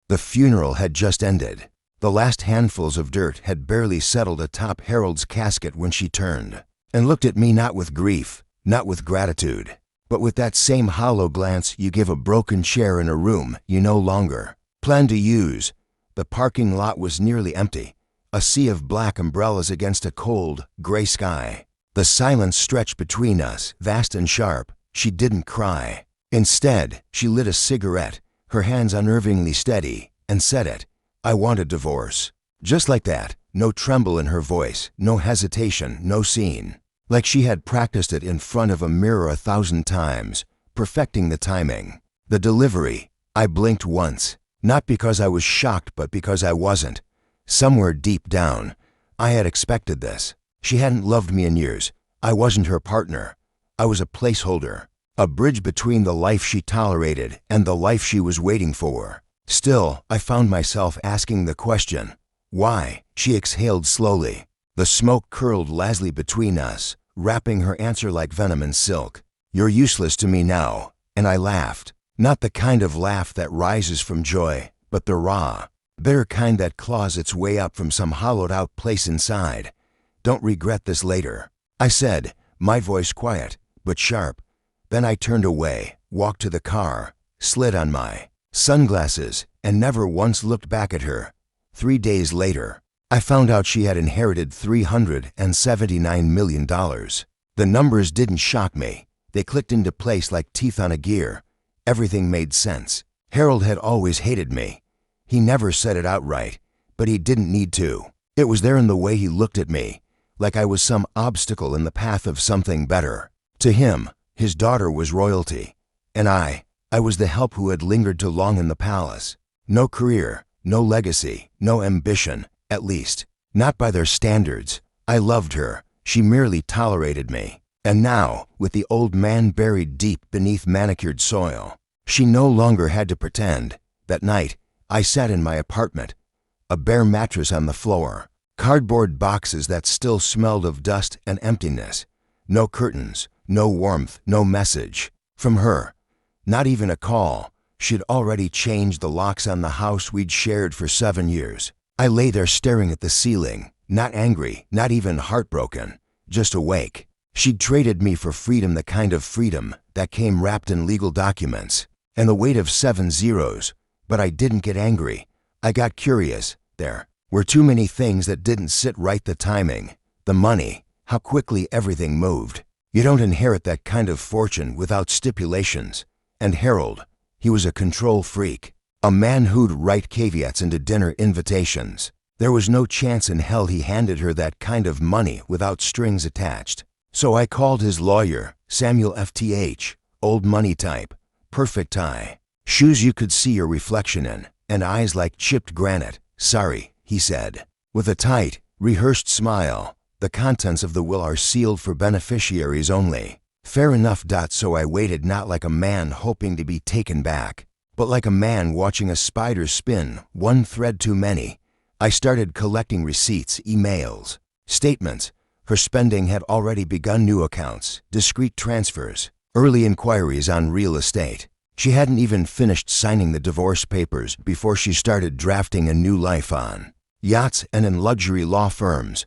The funeral had just ended. The last handfuls of dirt had barely settled atop Harold's casket when she turned and looked at me, not with grief, not with gratitude, but with that same hollow glance you give a broken chair in a room you no longer plan to use. The parking lot was nearly empty, a sea of black umbrellas against a cold, gray sky. The silence stretched between us, vast and sharp. She didn't cry. Instead, she lit a cigarette, her hands unnervingly steady, and said it. I want a divorce. Just like that, no tremble in her voice, no hesitation, no scene. Like she had practiced it in front of a mirror 1,000 times, perfecting the timing. The delivery. I blinked once, not because I was shocked but because I wasn't. Somewhere deep down, I had expected this. She hadn't loved me in years. I wasn't her partner. I was a placeholder, a bridge between the life she tolerated and the life she was waiting for. Still, I found myself asking the question, why? She exhaled slowly. The smoke curled lazily between us, wrapping her answer like venom and silk. You're useless to me now. And I laughed. Not the kind of laugh that rises from joy, but the raw, bitter kind that claws its way up from some hollowed-out place inside. Don't regret this later, I said, my voice quiet, but sharp. Then I turned away, walked to the car, slid on my sunglasses, and never once looked back at her. 3 days later, I found out she had inherited $379 million. The numbers didn't shock me. They clicked into place like teeth on a gear. Everything made sense. Harold had always hated me. He never said it outright, but he didn't need to. It was there in the way he looked at me, like I was some obstacle in the path of something better. To him, his daughter was royalty, and I was the help who had lingered too long in the palace. No career, no legacy, no ambition, at least, not by their standards. I loved her. She merely tolerated me. And now, with the old man buried deep beneath manicured soil, she no longer had to pretend. That night, I sat in my apartment, a bare mattress on the floor, cardboard boxes that still smelled of dust and emptiness. No curtains, no warmth, no message. From her. Not even a call. She'd already changed the locks on the house we'd shared for 7 years. I lay there staring at the ceiling, not angry, not even heartbroken, just awake. She'd traded me for freedom, the kind of freedom that came wrapped in legal documents and the weight of 7 zeros. But I didn't get angry. I got curious. There were too many things that didn't sit right. The timing, the money, how quickly everything moved. You don't inherit that kind of fortune without stipulations. And Harold, he was a control freak, a man who'd write caveats into dinner invitations. There was no chance in hell he handed her that kind of money without strings attached. So I called his lawyer, Samuel FTH, old money type, perfect tie, shoes you could see your reflection in, and eyes like chipped granite. Sorry, he said, with a tight, rehearsed smile. The contents of the will are sealed for beneficiaries only. Fair enough. So I waited, not like a man hoping to be taken back, but like a man watching a spider spin, one thread too many. I started collecting receipts, emails, statements. Her spending had already begun. New accounts, discreet transfers, early inquiries on real estate. She hadn't even finished signing the divorce papers before she started drafting a new life on yachts and in luxury law firms.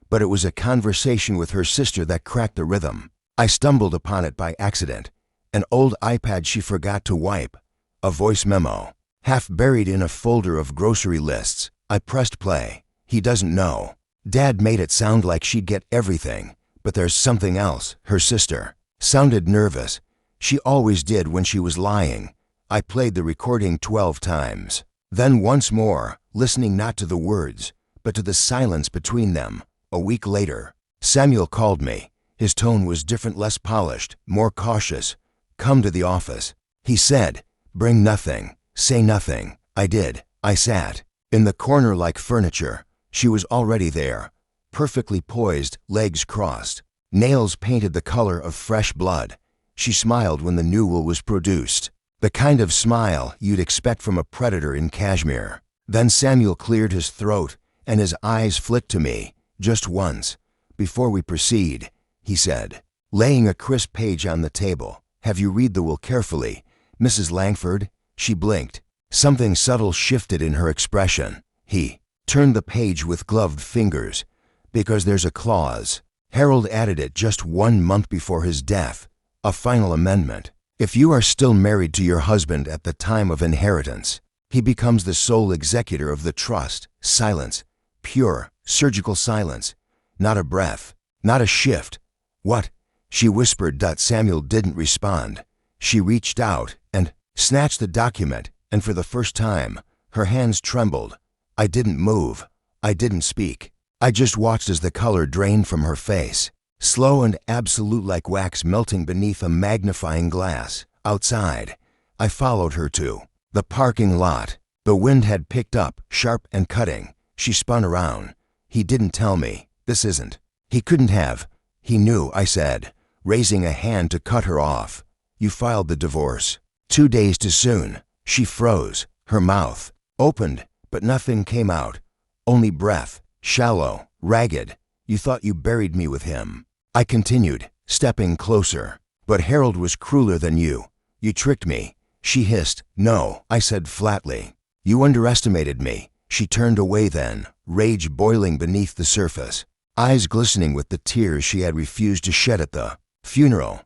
But it was a conversation with her sister that cracked the rhythm. I stumbled upon it by accident. An old iPad she forgot to wipe. A voice memo, half buried in a folder of grocery lists. I pressed play. He doesn't know. Dad made it sound like she'd get everything, but there's something else. Her sister sounded nervous. She always did when she was lying. I played the recording 12 times. Then once more, listening not to the words, but to the silence between them. A week later, Samuel called me. His tone was different, less polished, more cautious. Come to the office, he said. Bring nothing, say nothing. I did. I sat in the corner like furniture. She was already there, perfectly poised, legs crossed, nails painted the color of fresh blood. She smiled when the new will was produced, the kind of smile you'd expect from a predator in cashmere. Then Samuel cleared his throat, and his eyes flicked to me, just once. Before we proceed, he said, laying a crisp page on the table, have you read the will carefully, Mrs. Langford? She blinked. Something subtle shifted in her expression. He turned the page with gloved fingers. Because there's a clause. Harold added it just 1 month before his death. A final amendment. If you are still married to your husband at the time of inheritance, he becomes the sole executor of the trust. Silence. Pure, surgical silence. Not a breath. Not a shift. What? She whispered. Samuel didn't respond. She reached out and snatched the document, and for the first time, her hands trembled. I didn't move. I didn't speak. I just watched as the color drained from her face, slow and absolute like wax melting beneath a magnifying glass. Outside, I followed her to the parking lot. The wind had picked up, sharp and cutting. She spun around. He didn't tell me. This isn't. He couldn't have. He knew, I said, raising a hand to cut her off. You filed the divorce 2 days too soon. She froze. Her mouth opened, but nothing came out. Only breath, shallow, ragged. You thought you buried me with him. I continued, stepping closer. But Harold was crueler than you. You tricked me. She hissed. No, I said flatly. You underestimated me. She turned away then, rage boiling beneath the surface, eyes glistening with the tears she had refused to shed at the funeral.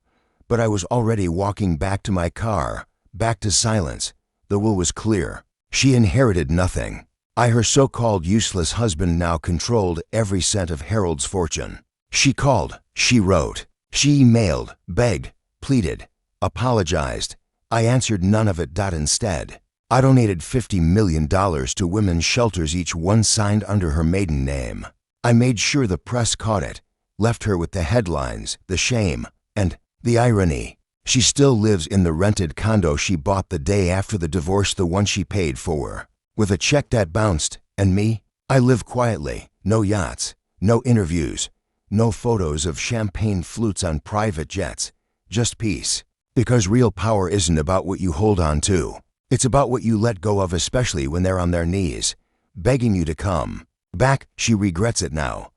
But I was already walking back to my car, back to silence. The will was clear. She inherited nothing. Her so-called useless husband now controlled every cent of Harold's fortune. She called, she wrote, she emailed, begged, pleaded, apologized. I answered none of it. Instead, I donated $50 million to women's shelters, each one signed under her maiden name. I made sure the press caught it, left her with the headlines, the shame, and the irony. She still lives in the rented condo she bought the day after the divorce, the one she paid for, with a check that bounced. And me? I live quietly. No yachts, no interviews, no photos of champagne flutes on private jets. Just peace. Because real power isn't about what you hold on to. It's about what you let go of, especially when they're on their knees, begging you to come back. She regrets it now.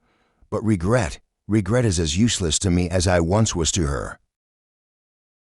But regret is as useless to me as I once was to her.